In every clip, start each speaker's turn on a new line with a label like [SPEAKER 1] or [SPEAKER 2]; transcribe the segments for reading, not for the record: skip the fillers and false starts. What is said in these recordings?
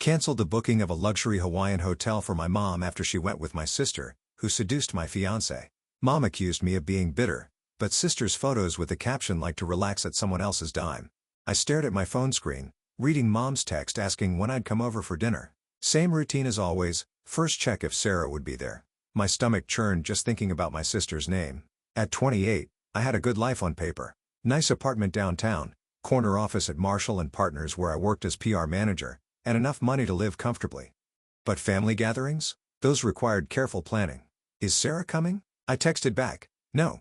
[SPEAKER 1] Canceled the booking of a luxury Hawaiian hotel for my mom after she went with my sister, who seduced my fiancé. Mom accused me of being bitter, but sister's photos with the caption "like to relax at someone else's dime." I stared at my phone screen, reading mom's text asking when I'd come over for dinner. Same routine as always, first check if Sarah would be there. My stomach churned just thinking about my sister's name. At 28, I had a good life on paper. Nice apartment downtown, corner office at Marshall & Partners where I worked as PR manager, and enough money to live comfortably. But family gatherings? Those required careful planning. Is Sarah coming? I texted back. No.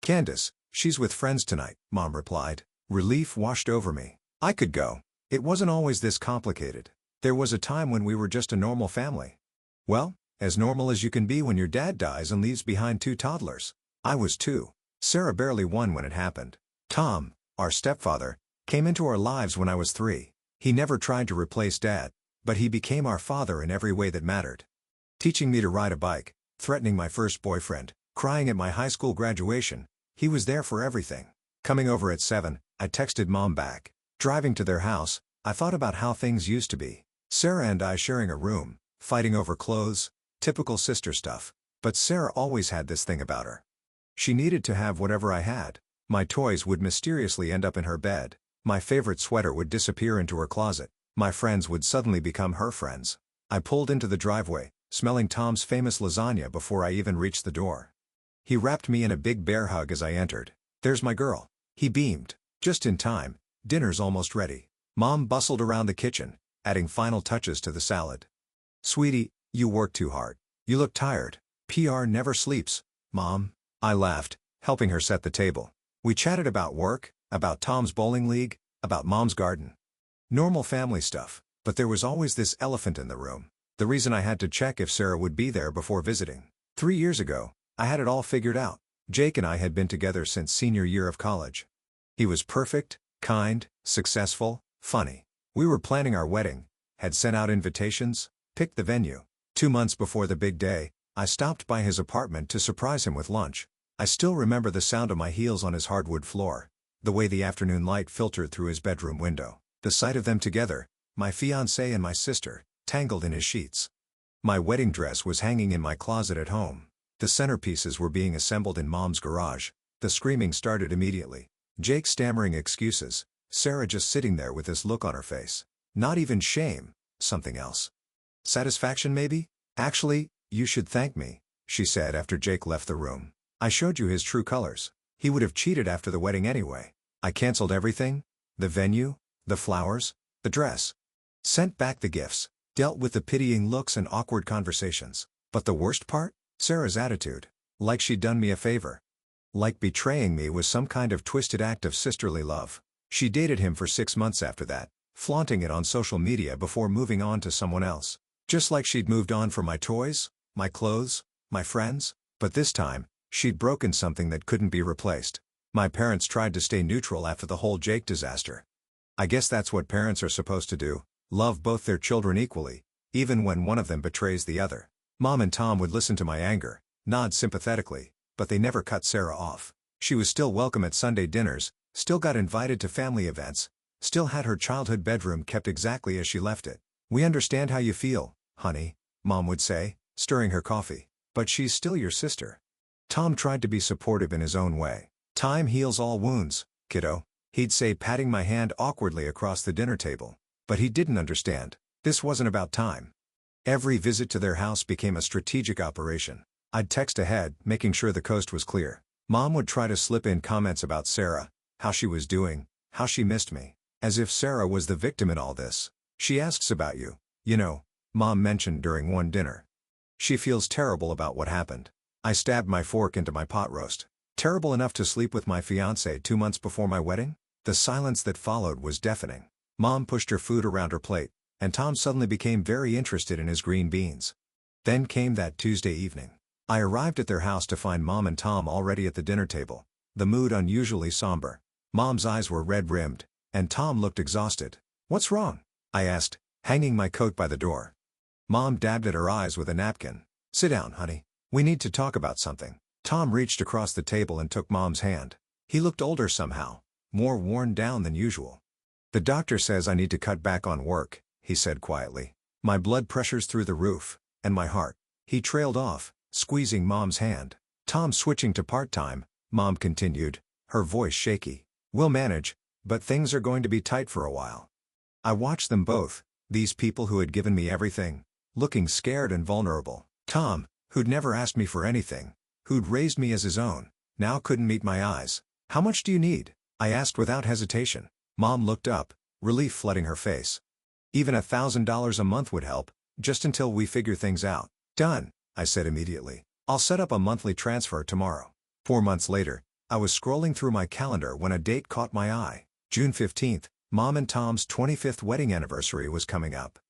[SPEAKER 1] Candace, she's with friends tonight, Mom replied. Relief washed over me. I could go. It wasn't always this complicated. There was a time when we were just a normal family. Well, as normal as you can be when your dad dies and leaves behind 2 toddlers. I was 2. Sarah barely 1 when it happened. Tom, our stepfather, came into our lives when I was 3. He never tried to replace Dad, but he became our father in every way that mattered. Teaching me to ride a bike, threatening my first boyfriend, crying at my high school graduation, he was there for everything. Coming over at 7, I texted Mom back. Driving to their house, I thought about how things used to be. Sarah and I sharing a room, fighting over clothes, typical sister stuff. But Sarah always had this thing about her. She needed to have whatever I had. My toys would mysteriously end up in her bed. My favorite sweater would disappear into her closet. My friends would suddenly become her friends. I pulled into the driveway, smelling Tom's famous lasagna before I even reached the door. He wrapped me in a big bear hug as I entered. There's my girl. He beamed. Just in time, dinner's almost ready. Mom bustled around the kitchen, adding final touches to the salad. Sweetie, you work too hard. You look tired. PR never sleeps, Mom. I laughed, helping her set the table. We chatted about work, about Tom's bowling league, about Mom's garden. Normal family stuff, but there was always this elephant in the room. The reason I had to check if Sarah would be there before visiting. 3 years ago, I had it all figured out. Jake and I had been together since senior year of college. He was perfect, kind, successful, funny. We were planning our wedding, had sent out invitations, picked the venue. 2 months before the big day, I stopped by his apartment to surprise him with lunch. I still remember the sound of my heels on his hardwood floor, the way the afternoon light filtered through his bedroom window, the sight of them together, my fiancé and my sister, tangled in his sheets. My wedding dress was hanging in my closet at home. The centerpieces were being assembled in Mom's garage. The screaming started immediately. Jake stammering excuses, Sarah just sitting there with this look on her face. Not even shame, something else. Satisfaction maybe? Actually, you should thank me, she said after Jake left the room. I showed you his true colors. He would have cheated after the wedding anyway. I canceled everything, the venue, the flowers, the dress. Sent back the gifts, dealt with the pitying looks and awkward conversations. But the worst part? Sarah's attitude. Like she'd done me a favor. Like betraying me was some kind of twisted act of sisterly love. She dated him for 6 months after that, flaunting it on social media before moving on to someone else. Just like she'd moved on for my toys, my clothes, my friends. But this time, she'd broken something that couldn't be replaced. My parents tried to stay neutral after the whole Jake disaster. I guess that's what parents are supposed to do, love both their children equally, even when one of them betrays the other. Mom and Tom would listen to my anger, nod sympathetically, but they never cut Sarah off. She was still welcome at Sunday dinners, still got invited to family events, still had her childhood bedroom kept exactly as she left it. We understand how you feel, honey, Mom would say, stirring her coffee. But she's still your sister. Tom tried to be supportive in his own way. Time heals all wounds, kiddo, he'd say, patting my hand awkwardly across the dinner table. But he didn't understand. This wasn't about time. Every visit to their house became a strategic operation. I'd text ahead, making sure the coast was clear. Mom would try to slip in comments about Sarah, how she was doing, how she missed me. As if Sarah was the victim in all this. She asks about you, you know, Mom mentioned during one dinner. She feels terrible about what happened. I stabbed my fork into my pot roast. Terrible enough to sleep with my fiancé 2 months before my wedding? The silence that followed was deafening. Mom pushed her food around her plate, and Tom suddenly became very interested in his green beans. Then came that Tuesday evening. I arrived at their house to find Mom and Tom already at the dinner table, the mood unusually somber. Mom's eyes were red-rimmed, and Tom looked exhausted. What's wrong? I asked, hanging my coat by the door. Mom dabbed at her eyes with a napkin. Sit down, honey. We need to talk about something. Tom reached across the table and took Mom's hand. He looked older somehow, more worn down than usual. The doctor says I need to cut back on work, he said quietly. My blood pressures through the roof, and my heart. He trailed off, squeezing Mom's hand. Tom's switching to part-time, Mom continued, her voice shaky. We'll manage, but things are going to be tight for a while. I watched them both, these people who had given me everything, looking scared and vulnerable. Tom, who'd never asked me for anything, who'd raised me as his own, now couldn't meet my eyes. How much do you need? I asked without hesitation. Mom looked up, relief flooding her face. Even $1,000 a month would help, just until we figure things out. Done, I said immediately. I'll set up a monthly transfer tomorrow. 4 months later, I was scrolling through my calendar when a date caught my eye. June 15th, Mom and Tom's 25th wedding anniversary was coming up.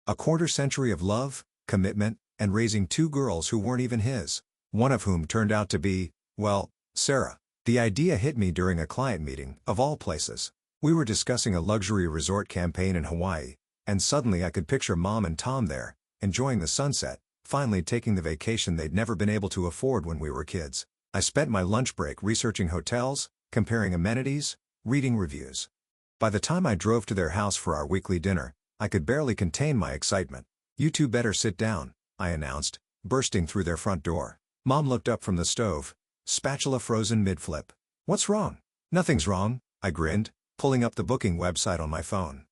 [SPEAKER 1] A quarter-century of love, commitment, and raising 2 girls who weren't even his. One of whom turned out to be, well, Sarah. The idea hit me during a client meeting, of all places. We were discussing a luxury resort campaign in Hawaii, and suddenly I could picture Mom and Tom there, enjoying the sunset, finally taking the vacation they'd never been able to afford when we were kids. I spent my lunch break researching hotels, comparing amenities, reading reviews. By the time I drove to their house for our weekly dinner, I could barely contain my excitement. You two better sit down, I announced, bursting through their front door. Mom looked up from the stove, spatula frozen mid-flip. What's wrong? Nothing's wrong, I grinned, pulling up the booking website on my phone.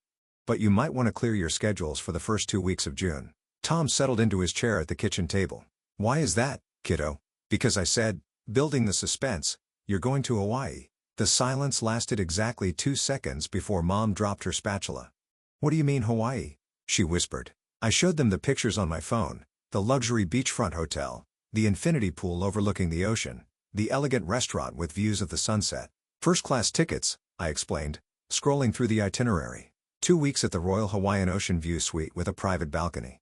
[SPEAKER 1] But you might want to clear your schedules for the first 2 weeks of June. Tom settled into his chair at the kitchen table. Why is that, kiddo? Because I said, building the suspense, you're going to Hawaii. The silence lasted exactly 2 seconds before Mom dropped her spatula. What do you mean Hawaii? She whispered. I showed them the pictures on my phone, the luxury beachfront hotel, the infinity pool overlooking the ocean, the elegant restaurant with views of the sunset. First-class tickets, I explained, scrolling through the itinerary. 2 weeks at the Royal Hawaiian Ocean View Suite with a private balcony.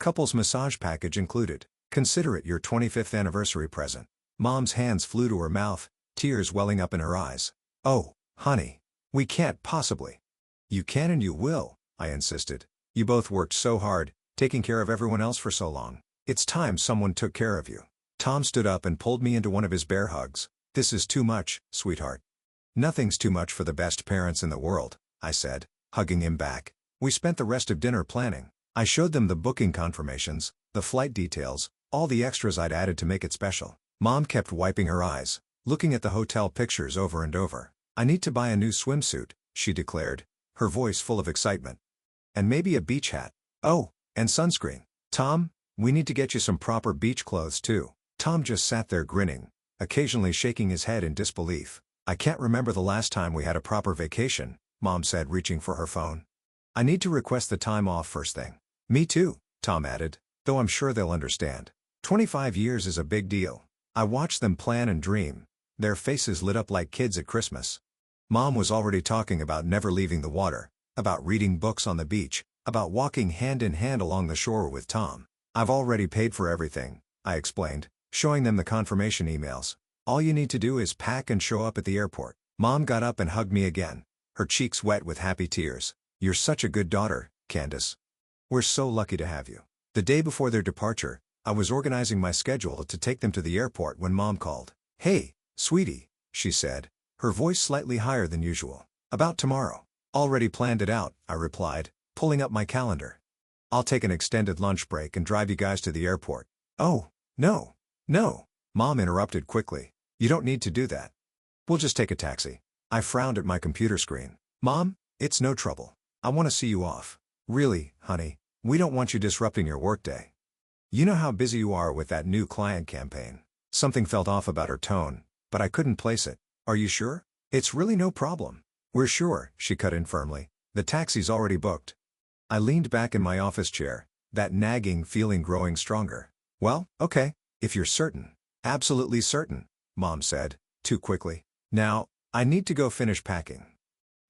[SPEAKER 1] Couple's massage package included. Consider it your 25th anniversary present. Mom's hands flew to her mouth, tears welling up in her eyes. Oh, honey. We can't possibly. You can and you will, I insisted. You both worked so hard, taking care of everyone else for so long. It's time someone took care of you. Tom stood up and pulled me into one of his bear hugs. This is too much, sweetheart. Nothing's too much for the best parents in the world, I said, hugging him back. We spent the rest of dinner planning. I showed them the booking confirmations, the flight details, all the extras I'd added to make it special. Mom kept wiping her eyes, looking at the hotel pictures over and over. I need to buy a new swimsuit, she declared, her voice full of excitement. And maybe a beach hat. Oh, and sunscreen. Tom, we need to get you some proper beach clothes too. Tom just sat there grinning, occasionally shaking his head in disbelief. I can't remember the last time we had a proper vacation, Mom said, reaching for her phone. I need to request the time off first thing. Me too, Tom added, though I'm sure they'll understand. 25 years is a big deal. I watched them plan and dream, their faces lit up like kids at Christmas. Mom was already talking about never leaving the water, about reading books on the beach, about walking hand in hand along the shore with Tom. I've already paid for everything, I explained, showing them the confirmation emails. All you need to do is pack and show up at the airport. Mom got up and hugged me again, her cheeks wet with happy tears. You're such a good daughter, Candace. We're so lucky to have you. The day before their departure, I was organizing my schedule to take them to the airport when Mom called. Hey, sweetie, she said, her voice slightly higher than usual. About tomorrow. Already planned it out, I replied, pulling up my calendar. I'll take an extended lunch break and drive you guys to the airport. Oh, no, Mom interrupted quickly. You don't need to do that. We'll just take a taxi. I frowned at my computer screen. Mom, it's no trouble. I want to see you off. Really, honey, we don't want you disrupting your workday. You know how busy you are with that new client campaign. Something felt off about her tone, but I couldn't place it. Are you sure? It's really no problem. We're sure, she cut in firmly. The taxi's already booked. I leaned back in my office chair, that nagging feeling growing stronger. Well, okay, if you're certain. Absolutely certain, Mom said, too quickly. Now, I need to go finish packing.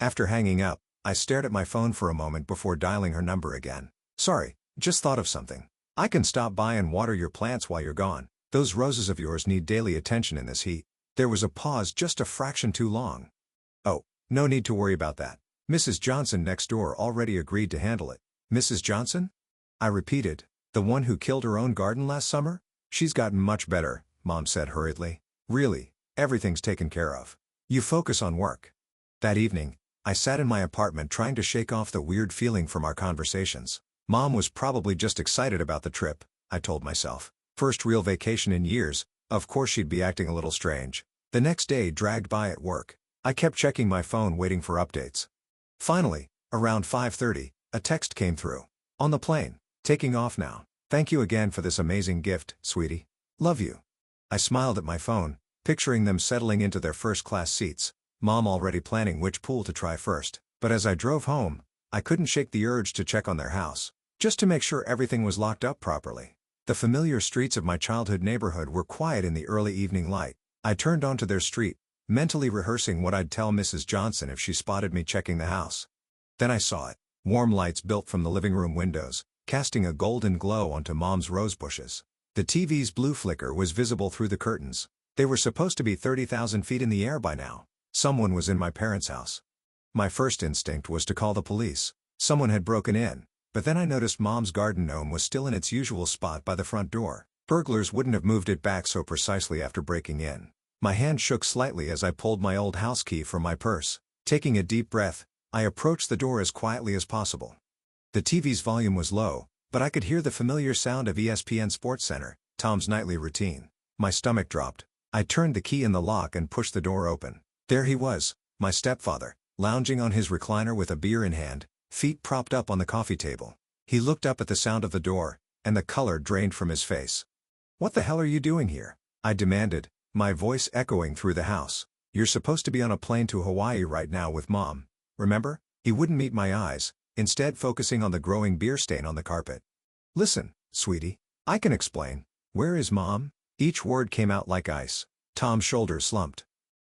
[SPEAKER 1] After hanging up, I stared at my phone for a moment before dialing her number again. Sorry, just thought of something. I can stop by and water your plants while you're gone. Those roses of yours need daily attention in this heat. There was a pause just a fraction too long. Oh, no need to worry about that. Mrs. Johnson next door already agreed to handle it. Mrs. Johnson? I repeated. The one who killed her own garden last summer? She's gotten much better, Mom said hurriedly. Really, everything's taken care of. You focus on work. That evening, I sat in my apartment trying to shake off the weird feeling from our conversations. Mom was probably just excited about the trip, I told myself. First real vacation in years, of course she'd be acting a little strange. The next day dragged by at work. I kept checking my phone waiting for updates. Finally, around 5:30, a text came through. On the plane. Taking off now. Thank you again for this amazing gift, sweetie. Love you. I smiled at my phone, picturing them settling into their first-class seats, Mom already planning which pool to try first. But as I drove home, I couldn't shake the urge to check on their house, just to make sure everything was locked up properly. The familiar streets of my childhood neighborhood were quiet in the early evening light. I turned onto their street, mentally rehearsing what I'd tell Mrs. Johnson if she spotted me checking the house. Then I saw it. Warm lights built from the living room windows, casting a golden glow onto Mom's rose bushes. The TV's blue flicker was visible through the curtains. They were supposed to be 30,000 feet in the air by now. Someone was in my parents' house. My first instinct was to call the police. Someone had broken in, but then I noticed Mom's garden gnome was still in its usual spot by the front door. Burglars wouldn't have moved it back so precisely after breaking in. My hand shook slightly as I pulled my old house key from my purse. Taking a deep breath, I approached the door as quietly as possible. The TV's volume was low, but I could hear the familiar sound of ESPN SportsCenter, Tom's nightly routine. My stomach dropped. I turned the key in the lock and pushed the door open. There he was, my stepfather, lounging on his recliner with a beer in hand, feet propped up on the coffee table. He looked up at the sound of the door, and the color drained from his face. "What the hell are you doing here?" I demanded, my voice echoing through the house. "You're supposed to be on a plane to Hawaii right now with Mom. Remember?" He wouldn't meet my eyes, instead focusing on the growing beer stain on the carpet. "Listen, sweetie, I can explain. Where is Mom?" Each word came out like ice. Tom's shoulders slumped.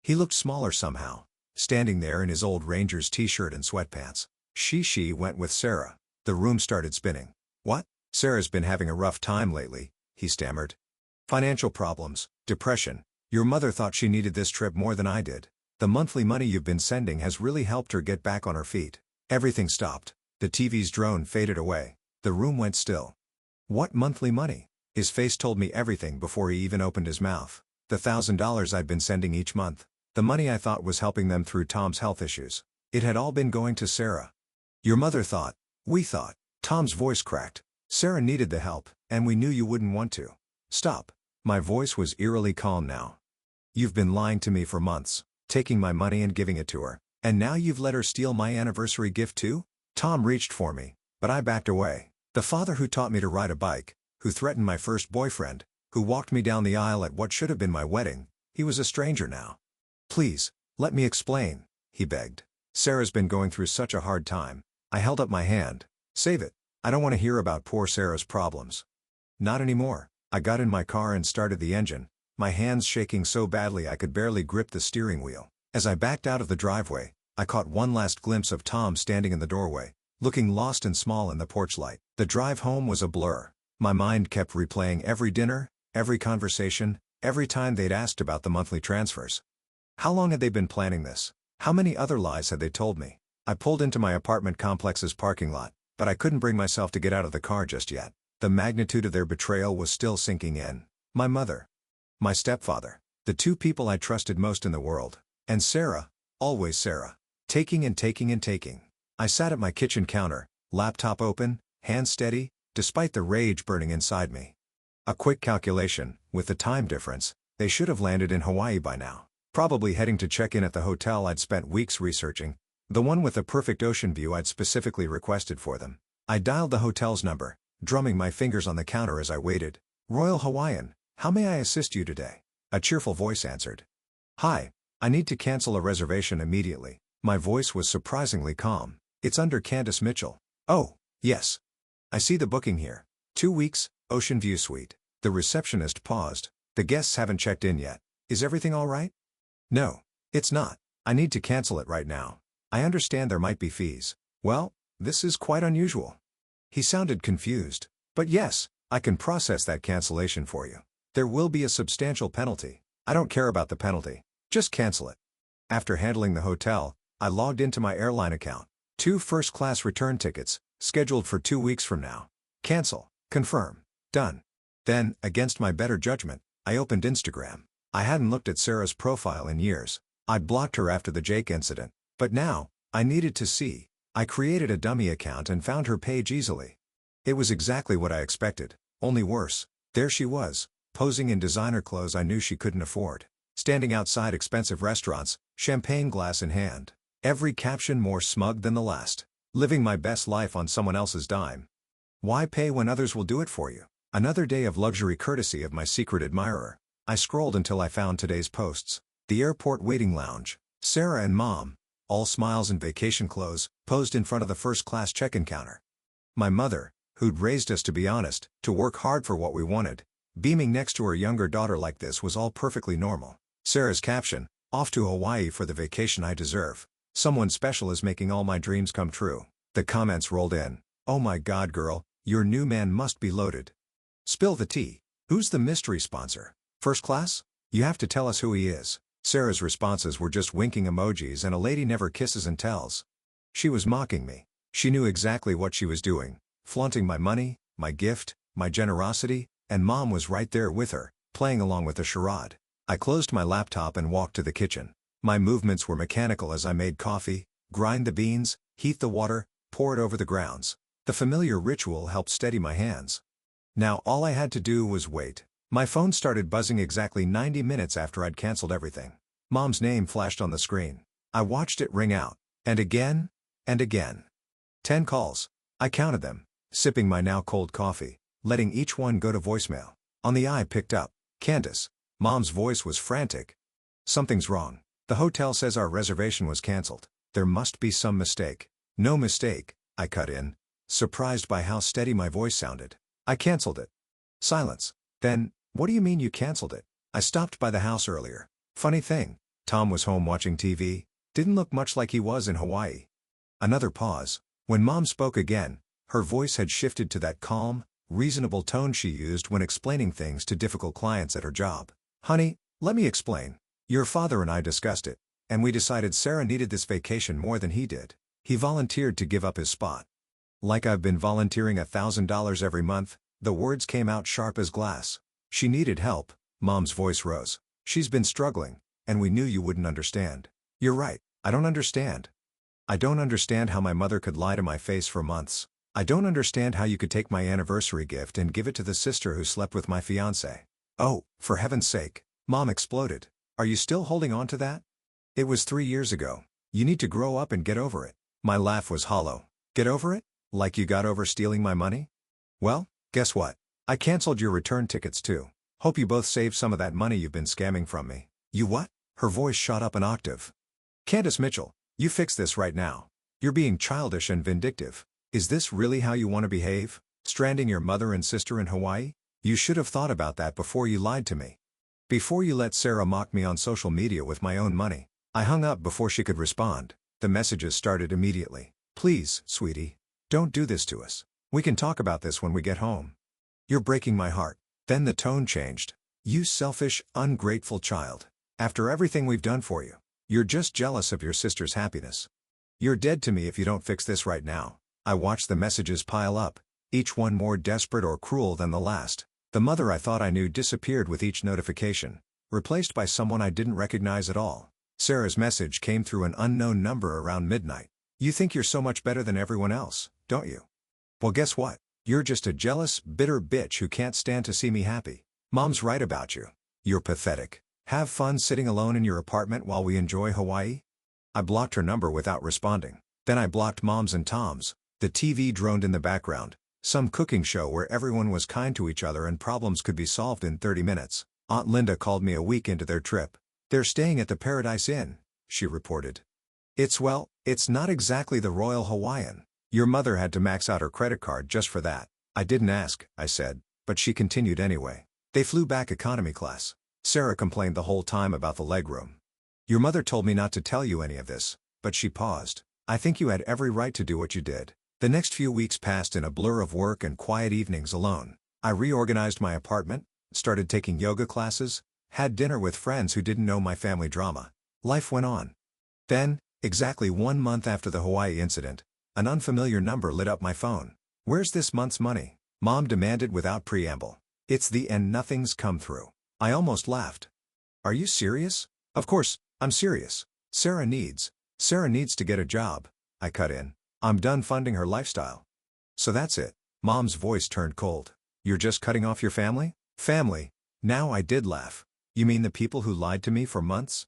[SPEAKER 1] He looked smaller somehow, standing there in his old Rangers t-shirt and sweatpants. She went with Sarah." The room started spinning. "What?" "Sarah's been having a rough time lately," he stammered. "Financial problems, depression. Your mother thought she needed this trip more than I did. The monthly money you've been sending has really helped her get back on her feet." Everything stopped. The TV's drone faded away. The room went still. "What monthly money?" His face told me everything before he even opened his mouth. "The $1,000 I'd been sending each month. The money I thought was helping them through Tom's health issues. It had all been going to Sarah." "Your mother thought. We thought." Tom's voice cracked. "Sarah needed the help, and we knew you wouldn't want to." "Stop." My voice was eerily calm now. "You've been lying to me for months, taking my money and giving it to her, and now you've let her steal my anniversary gift too?" Tom reached for me, but I backed away. The father who taught me to ride a bike, who threatened my first boyfriend, who walked me down the aisle at what should have been my wedding, he was a stranger now. "Please, let me explain," he begged. "Sarah's been going through such a hard time." I held up my hand. "Save it. I don't want to hear about poor Sarah's problems." "Not anymore." I got in my car and started the engine, my hands shaking so badly I could barely grip the steering wheel. As I backed out of the driveway, I caught one last glimpse of Tom standing in the doorway, looking lost and small in the porch light. The drive home was a blur. My mind kept replaying every dinner, every conversation, every time they'd asked about the monthly transfers. How long had they been planning this? How many other lies had they told me? I pulled into my apartment complex's parking lot, but I couldn't bring myself to get out of the car just yet. The magnitude of their betrayal was still sinking in. My mother. My stepfather. The two people I trusted most in the world. And Sarah. Always Sarah. Taking and taking and taking. I sat at my kitchen counter, laptop open, hands steady, despite the rage burning inside me. A quick calculation, with the time difference, they should have landed in Hawaii by now. Probably heading to check in at the hotel I'd spent weeks researching, the one with the perfect ocean view I'd specifically requested for them. I dialed the hotel's number, drumming my fingers on the counter as I waited. "Royal Hawaiian, how may I assist you today?" A cheerful voice answered. "Hi, I need to cancel a reservation immediately." My voice was surprisingly calm. "It's under Candace Mitchell." "Oh, yes. I see the booking here. 2 weeks, Ocean View Suite." The receptionist paused. "The guests haven't checked in yet. Is everything all right?" "No, it's not. I need to cancel it right now. I understand there might be fees." "Well, this is quite unusual." He sounded confused. "But yes, I can process that cancellation for you. There will be a substantial penalty." "I don't care about the penalty. Just cancel it." After handling the hotel, I logged into my airline account. 2 first-class return tickets, scheduled for 2 weeks from now. Cancel. Confirm. Done. Then, against my better judgment, I opened Instagram. I hadn't looked at Sarah's profile in years. I'd blocked her after the Jake incident. But now, I needed to see. I created a dummy account and found her page easily. It was exactly what I expected, only worse. There she was, posing in designer clothes I knew she couldn't afford. Standing outside expensive restaurants, champagne glass in hand. Every caption more smug than the last. Living my best life on someone else's dime. Why pay when others will do it for you? Another day of luxury courtesy of my secret admirer. I scrolled until I found today's posts. The airport waiting lounge. Sarah and Mom, all smiles and vacation clothes, posed in front of the first-class check-in counter. My mother, who'd raised us to be honest, to work hard for what we wanted, beaming next to her younger daughter like this was all perfectly normal. Sarah's caption, "Off to Hawaii for the vacation I deserve. Someone special is making all my dreams come true." The comments rolled in. "Oh my God girl, your new man must be loaded. Spill the tea. Who's the mystery sponsor? First class? You have to tell us who he is." Sarah's responses were just winking emojis and a lady never kisses and tells. She was mocking me. She knew exactly what she was doing, flaunting my money, my gift, my generosity, and Mom was right there with her, playing along with the charade. I closed my laptop and walked to the kitchen. My movements were mechanical as I made coffee, grind the beans, heat the water, pour it over the grounds. The familiar ritual helped steady my hands. Now all I had to do was wait. My phone started buzzing exactly 90 minutes after I'd canceled everything. Mom's name flashed on the screen. I watched it ring out. And again. And again. 10 calls. I counted them, sipping my now cold coffee, letting each one go to voicemail. On the I picked up. "Candace." Mom's voice was frantic. "Something's wrong. The hotel says our reservation was canceled. There must be some mistake." "No mistake," I cut in, surprised by how steady my voice sounded. "I canceled it." Silence. "Then, what do you mean you canceled it? I stopped by the house earlier. Funny thing, Tom was home watching TV. Didn't look much like he was in Hawaii." Another pause. When Mom spoke again, her voice had shifted to that calm, reasonable tone she used when explaining things to difficult clients at her job. "Honey, let me explain. Your father and I discussed it, and we decided Sarah needed this vacation more than he did. He volunteered to give up his spot." Like I've been volunteering $1,000 every month, the words came out sharp as glass. "She needed help." Mom's voice rose. "She's been struggling, and we knew you wouldn't understand." "You're right, I don't understand. I don't understand how my mother could lie to my face for months. I don't understand how you could take my anniversary gift and give it to the sister who slept with my fiancé. Oh, for heaven's sake." Mom exploded. "Are you still holding on to that? It was 3 years ago. You need to grow up and get over it." My laugh was hollow. "Get over it? Like you got over stealing my money? Well, guess what? I canceled your return tickets too. Hope you both saved some of that money you've been scamming from me." "You what?" Her voice shot up an octave. "Candace Mitchell, you fix this right now. You're being childish and vindictive. Is this really how you want to behave? Stranding your mother and sister in Hawaii? You should have thought about that before you lied to me. Before you let Sarah mock me on social media with my own money." I hung up before she could respond. The messages started immediately. "Please, sweetie. Don't do this to us. We can talk about this when we get home. You're breaking my heart." Then the tone changed. "You selfish, ungrateful child. After everything we've done for you, you're just jealous of your sister's happiness. You're dead to me if you don't fix this right now." I watched the messages pile up, each one more desperate or cruel than the last. The mother I thought I knew disappeared with each notification, replaced by someone I didn't recognize at all. Sarah's message came through an unknown number around midnight. "You think you're so much better than everyone else, don't you? Well, guess what? You're just a jealous, bitter bitch who can't stand to see me happy. Mom's right about you. You're pathetic. Have fun sitting alone in your apartment while we enjoy Hawaii." I blocked her number without responding. Then I blocked Mom's and Tom's. The TV droned in the background. Some cooking show where everyone was kind to each other and problems could be solved in 30 minutes. Aunt Linda called me a week into their trip. "They're staying at the Paradise Inn," she reported. It's not exactly the Royal Hawaiian. Your mother had to max out her credit card just for that." "I didn't ask," I said, but she continued anyway. "They flew back economy class." Sarah complained the whole time about the legroom. "Your mother told me not to tell you any of this," but she paused. "I think you had every right to do what you did." The next few weeks passed in a blur of work and quiet evenings alone. I reorganized my apartment, started taking yoga classes, had dinner with friends who didn't know my family drama. Life went on. Then, exactly 1 month after the Hawaii incident, an unfamiliar number lit up my phone. "Where's this month's money?" Mom demanded without preamble. "It's the end, nothing's come through." I almost laughed. "Are you serious?" "Of course, I'm serious. Sarah needs to get a job." I cut in. "I'm done funding her lifestyle." "So that's it. Mom's voice turned cold. You're just cutting off your family? Family? Now I did laugh. You mean the people who lied to me for months?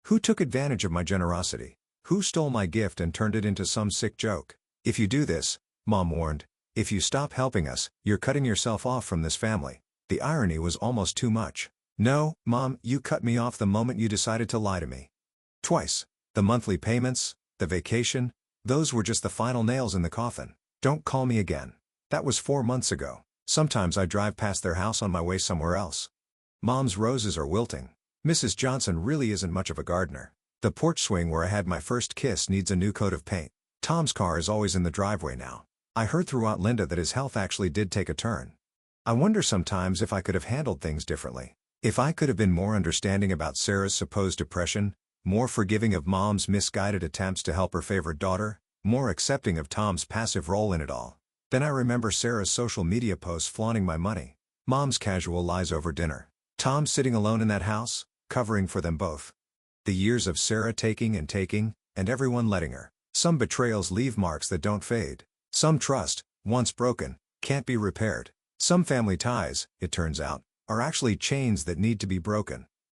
[SPEAKER 1] Who took advantage of my generosity? Who stole my gift and turned it into some sick joke? If you do this, Mom warned, if you stop helping us, you're cutting yourself off from this family. The irony was almost too much. No, Mom, you cut me off the moment you decided to lie to me. Twice. The monthly payments, the vacation, those were just the final nails in the coffin. Don't call me again. That was 4 months ago. Sometimes I drive past their house on my way somewhere else. Mom's roses are wilting. Mrs. Johnson really isn't much of a gardener. The porch swing where I had my first kiss needs a new coat of paint. Tom's car is always in the driveway now. I heard through Aunt Linda that his health actually did take a turn. I wonder sometimes if I could have handled things differently. If I could have been more understanding about Sarah's supposed depression, more forgiving of Mom's misguided attempts to help her favorite daughter, more accepting of Tom's passive role in it all. Then I remember Sarah's social media posts flaunting my money. Mom's casual lies over dinner. Tom sitting alone in that house, covering for them both. The years of Sarah taking, and everyone letting her. Some betrayals leave marks that don't fade. Some trust, once broken, can't be repaired. Some family ties, it turns out, are actually chains that need to be broken.